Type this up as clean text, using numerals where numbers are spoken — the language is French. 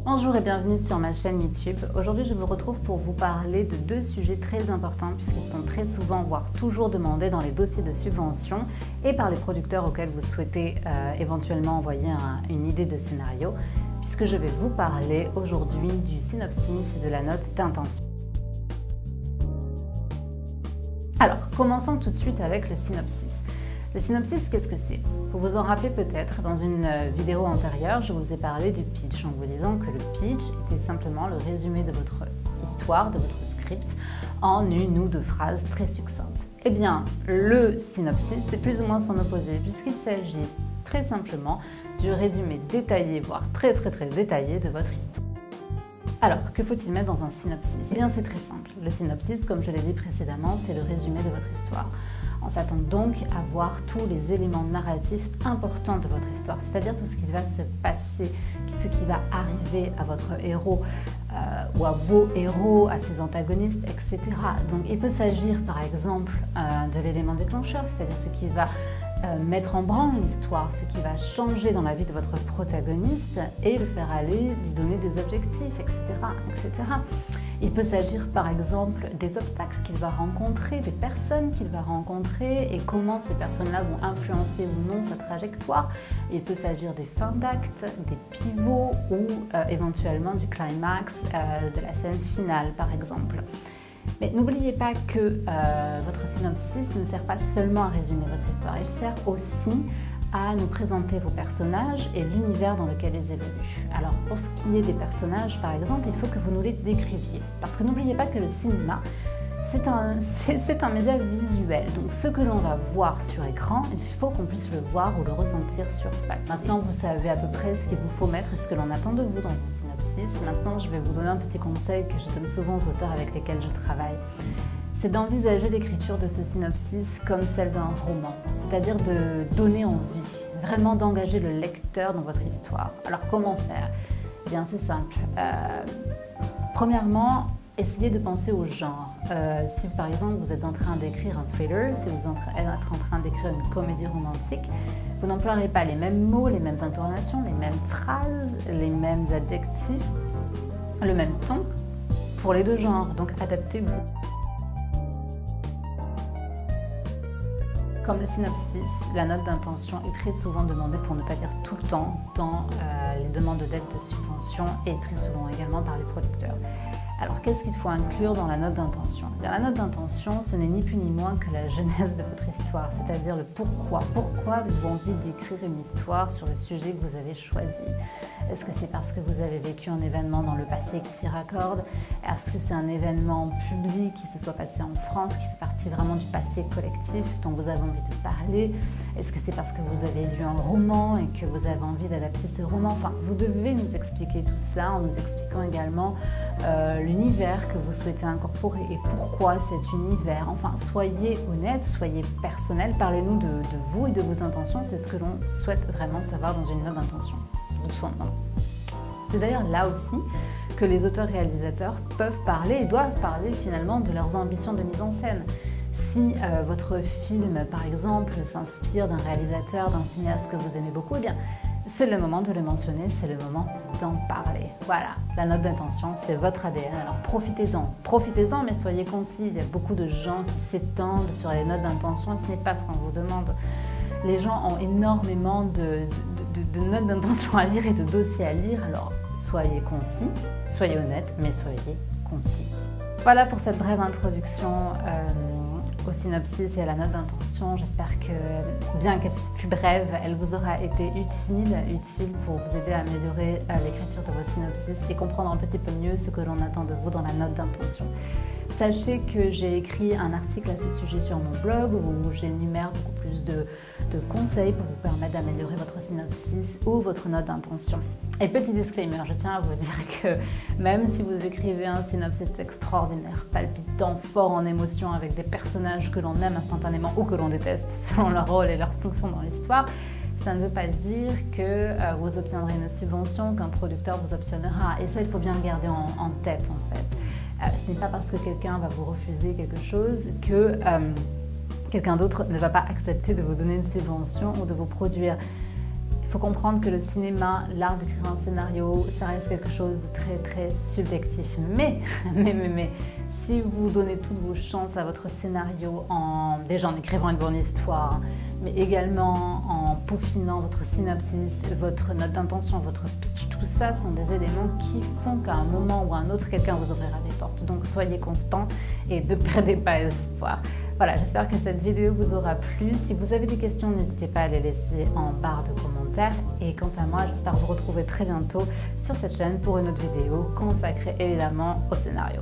Bonjour et bienvenue sur ma chaîne YouTube. Aujourd'hui, je vous retrouve pour vous parler de deux sujets très importants puisqu'ils sont très souvent, voire toujours demandés dans les dossiers de subvention et par les producteurs auxquels vous souhaitez éventuellement envoyer une idée de scénario, puisque je vais vous parler aujourd'hui du synopsis et de la note d'intention. Alors, commençons tout de suite avec le synopsis. Le synopsis, qu'est-ce que c'est? Vous vous en rappelez peut-être, dans une vidéo antérieure, je vous ai parlé du pitch en vous disant que le pitch était simplement le résumé de votre histoire, de votre script, en une ou deux phrases très succinctes. Eh bien, le synopsis, c'est plus ou moins son opposé, puisqu'il s'agit très simplement du résumé détaillé, voire très détaillé de votre histoire. Alors, que faut-il mettre dans un synopsis? Eh bien, c'est très simple. Le synopsis, comme je l'ai dit précédemment, c'est le résumé de votre histoire. On s'attend donc à voir tous les éléments narratifs importants de votre histoire, c'est-à-dire tout ce qui va se passer, ce qui va arriver à votre héros ou à vos héros, à ses antagonistes, etc. Donc il peut s'agir par exemple de l'élément déclencheur, c'est-à-dire ce qui va mettre en branle l'histoire, ce qui va changer dans la vie de votre protagoniste et le faire aller, lui donner des objectifs, etc. etc. Il peut s'agir par exemple des obstacles qu'il va rencontrer, des personnes qu'il va rencontrer et comment ces personnes-là vont influencer ou non sa trajectoire. Il peut s'agir des fins d'acte, des pivots ou éventuellement du climax, de la scène finale par exemple. Mais n'oubliez pas que votre synopsis ne sert pas seulement à résumer votre histoire, il sert aussi à nous présenter vos personnages et l'univers dans lequel ils évoluent. Alors pour ce qui est des personnages par exemple, il faut que vous nous les décriviez. Parce que n'oubliez pas que le cinéma, c'est un média visuel. Donc ce que l'on va voir sur écran, il faut qu'on puisse le voir ou le ressentir sur papier. Maintenant vous savez à peu près ce qu'il vous faut mettre et ce que l'on attend de vous dans un synopsis. Maintenant je vais vous donner un petit conseil que je donne souvent aux auteurs avec lesquels je travaille. C'est d'envisager l'écriture de ce synopsis comme celle d'un roman, c'est-à-dire de donner envie, vraiment d'engager le lecteur dans votre histoire. Alors comment faire? Eh bien c'est simple. Premièrement, essayez de penser au genre. Si par exemple vous êtes en train d'écrire un thriller, si vous êtes en train d'écrire une comédie romantique, vous n'emploierez pas les mêmes mots, les mêmes intonations, les mêmes phrases, les mêmes adjectifs, le même ton pour les deux genres, donc adaptez-vous. Comme le synopsis, la note d'intention est très souvent demandée, pour ne pas dire tout le temps, dans les demandes d'aide de subvention et très souvent également par les producteurs. Alors qu'est-ce qu'il faut inclure dans la note d'intention? La note d'intention, ce n'est ni plus ni moins que la genèse de votre histoire, c'est-à-dire le pourquoi. Pourquoi avez-vous envie d'écrire une histoire sur le sujet que vous avez choisi? Est-ce que c'est parce que vous avez vécu un événement dans le passé qui s'y raccorde? Est-ce que c'est un événement public qui se soit passé en France, qui fait partie vraiment du passé collectif dont vous avez envie de parler? Est-ce que c'est parce que vous avez lu un roman et que vous avez envie d'adapter ce roman? Enfin, vous devez nous expliquer tout cela en nous expliquant également l'univers que vous souhaitez incorporer et pourquoi cet univers. Enfin, soyez honnête, soyez personnel, parlez-nous de vous et de vos intentions, c'est ce que l'on souhaite vraiment savoir dans une note d'intention. C'est d'ailleurs là aussi que les auteurs-réalisateurs peuvent parler et doivent parler finalement de leurs ambitions de mise en scène. Si votre film, par exemple, s'inspire d'un réalisateur, d'un cinéaste que vous aimez beaucoup, eh bien, c'est le moment de le mentionner, c'est le moment d'en parler. Voilà, la note d'intention, c'est votre ADN, alors profitez-en, mais soyez concis. Il y a beaucoup de gens qui s'étendent sur les notes d'intention et ce n'est pas ce qu'on vous demande. Les gens ont énormément de notes d'intention à lire et de dossiers à lire, alors soyez concis, soyez honnête, mais soyez concis. Voilà pour cette brève introduction au synopsis et à la note d'intention. J'espère que, bien qu'elle fût brève, elle vous aura été utile pour vous aider à améliorer l'écriture de vos synopsis et comprendre un petit peu mieux ce que l'on attend de vous dans la note d'intention. Sachez que j'ai écrit un article à ce sujet sur mon blog où j'énumère beaucoup plus de conseils pour vous permettre d'améliorer votre synopsis ou votre note d'intention. Et petit disclaimer, je tiens à vous dire que même si vous écrivez un synopsis extraordinaire, palpitant, fort en émotion, avec des personnages que l'on aime instantanément ou que l'on déteste selon leur rôle et leur fonction dans l'histoire, ça ne veut pas dire que vous obtiendrez une subvention, qu'un producteur vous optionnera. Et ça, il faut bien le garder en tête en fait. Ce n'est pas parce que quelqu'un va vous refuser quelque chose que quelqu'un d'autre ne va pas accepter de vous donner une subvention ou de vous produire. Il faut comprendre que le cinéma, l'art d'écrire un scénario, ça reste quelque chose de très subjectif. Mais, si vous donnez toutes vos chances à votre scénario, déjà en écrivant une bonne histoire, mais également en peaufinant votre synopsis, votre note d'intention, votre pitch, tout ça sont des éléments qui font qu'à un moment ou à un autre, quelqu'un vous ouvrira des portes. Donc soyez constant et ne perdez pas espoir. Voilà, j'espère que cette vidéo vous aura plu. Si vous avez des questions, n'hésitez pas à les laisser en barre de commentaires. Et quant à moi, j'espère vous retrouver très bientôt sur cette chaîne pour une autre vidéo consacrée évidemment au scénario.